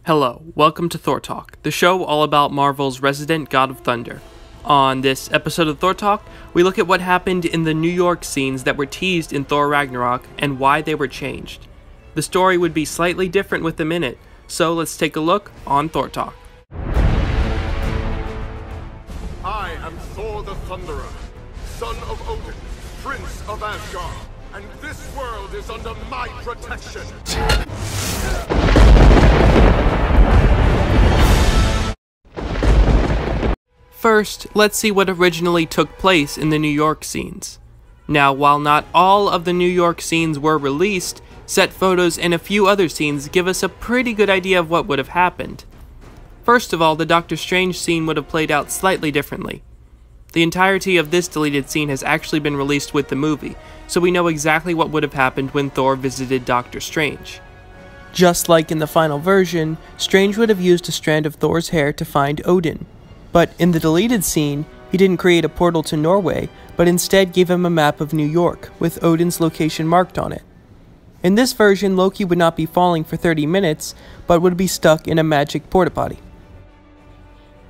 Hello, welcome to Thor Talk, the show all about Marvel's resident god of thunder. On this episode of Thor Talk, we look at what happened in the New York scenes that were teased in Thor Ragnarok and why they were changed. The story would be slightly different with them in it, so let's take a look on Thor Talk. I am Thor the Thunderer, son of Odin, prince of Asgard, and this world is under my protection. First, let's see what originally took place in the New York scenes. Now, while not all of the New York scenes were released, set photos and a few other scenes give us a pretty good idea of what would have happened. First of all, the Doctor Strange scene would have played out slightly differently. The entirety of this deleted scene has actually been released with the movie, so we know exactly what would have happened when Thor visited Doctor Strange. Just like in the final version, Strange would have used a strand of Thor's hair to find Odin. But in the deleted scene, he didn't create a portal to Norway, but instead gave him a map of New York, with Odin's location marked on it. In this version, Loki would not be falling for 30 minutes, but would be stuck in a magic porta-potty.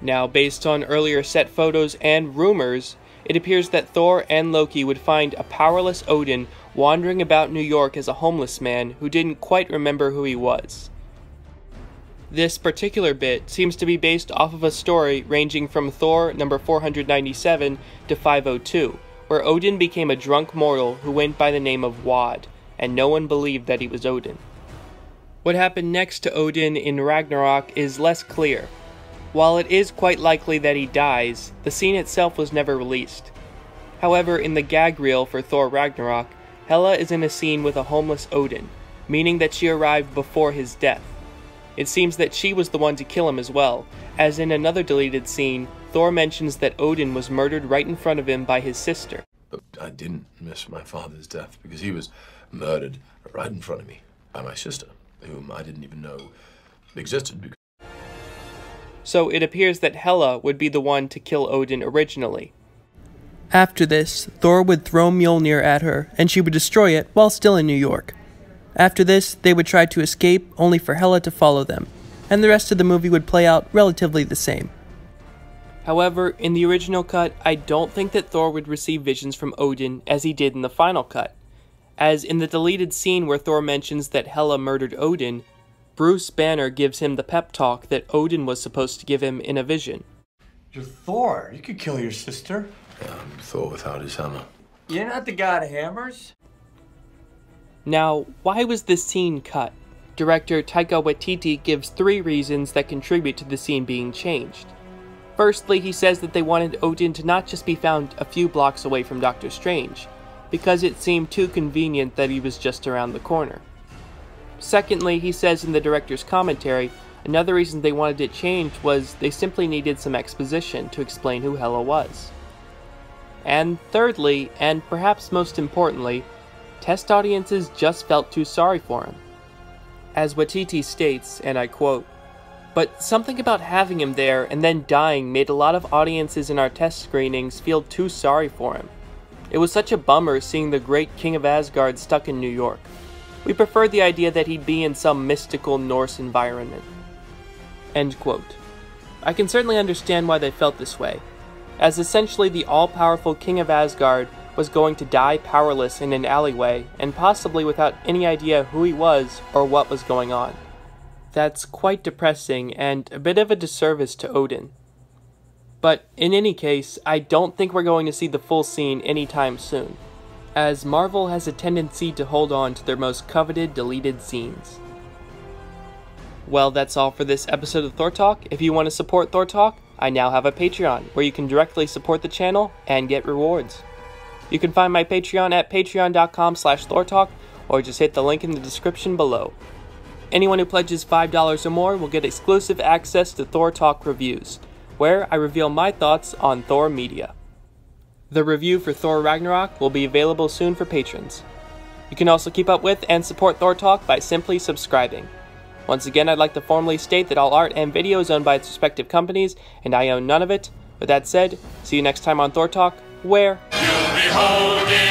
Now, based on earlier set photos and rumors, it appears that Thor and Loki would find a powerless Odin wandering about New York as a homeless man who didn't quite remember who he was. This particular bit seems to be based off of a story ranging from Thor number 497 to 502, where Odin became a drunk mortal who went by the name of Wad, and no one believed that he was Odin. What happened next to Odin in Ragnarok is less clear. While it is quite likely that he dies, the scene itself was never released. However, in the gag reel for Thor Ragnarok, Hela is in a scene with a homeless Odin, meaning that she arrived before his death. It seems that she was the one to kill him as well, as in another deleted scene, Thor mentions that Odin was murdered right in front of him by his sister. But I didn't miss my father's death because he was murdered right in front of me by my sister, whom I didn't even know existed. So it appears that Hela would be the one to kill Odin originally. After this, Thor would throw Mjolnir at her, and she would destroy it while still in New York. After this, they would try to escape, only for Hela to follow them, and the rest of the movie would play out relatively the same. However, in the original cut, I don't think that Thor would receive visions from Odin as he did in the final cut, as in the deleted scene where Thor mentions that Hela murdered Odin, Bruce Banner gives him the pep talk that Odin was supposed to give him in a vision. You're Thor. You could kill your sister. Yeah, I'm Thor without his hammer. You're not the god of hammers? Now, why was this scene cut? Director Taika Waititi gives 3 reasons that contribute to the scene being changed. Firstly, he says that they wanted Odin to not just be found a few blocks away from Doctor Strange, because it seemed too convenient that he was just around the corner. Secondly, he says in the director's commentary, another reason they wanted it changed was they simply needed some exposition to explain who Hela was. And thirdly, and perhaps most importantly, test audiences just felt too sorry for him. As Waititi states, and I quote, "But something about having him there and then dying made a lot of audiences in our test screenings feel too sorry for him. It was such a bummer seeing the great King of Asgard stuck in New York. We preferred the idea that he'd be in some mystical Norse environment." End quote. I can certainly understand why they felt this way, as essentially the all-powerful King of Asgard was going to die powerless in an alleyway, and possibly without any idea who he was or what was going on. That's quite depressing and a bit of a disservice to Odin. But in any case, I don't think we're going to see the full scene anytime soon, as Marvel has a tendency to hold on to their most coveted deleted scenes. Well, that's all for this episode of Thor Talk. If you want to support Thor Talk, I now have a Patreon, where you can directly support the channel and get rewards. You can find my Patreon at patreon.com/ThorTalk, or just hit the link in the description below. Anyone who pledges $5 or more will get exclusive access to Thor Talk reviews, where I reveal my thoughts on Thor media. The review for Thor Ragnarok will be available soon for patrons. You can also keep up with and support Thor Talk by simply subscribing. Once again, I'd like to formally state that all art and video is owned by its respective companies, and I own none of it. With that said, see you next time on Thor Talk, where... You'll be holding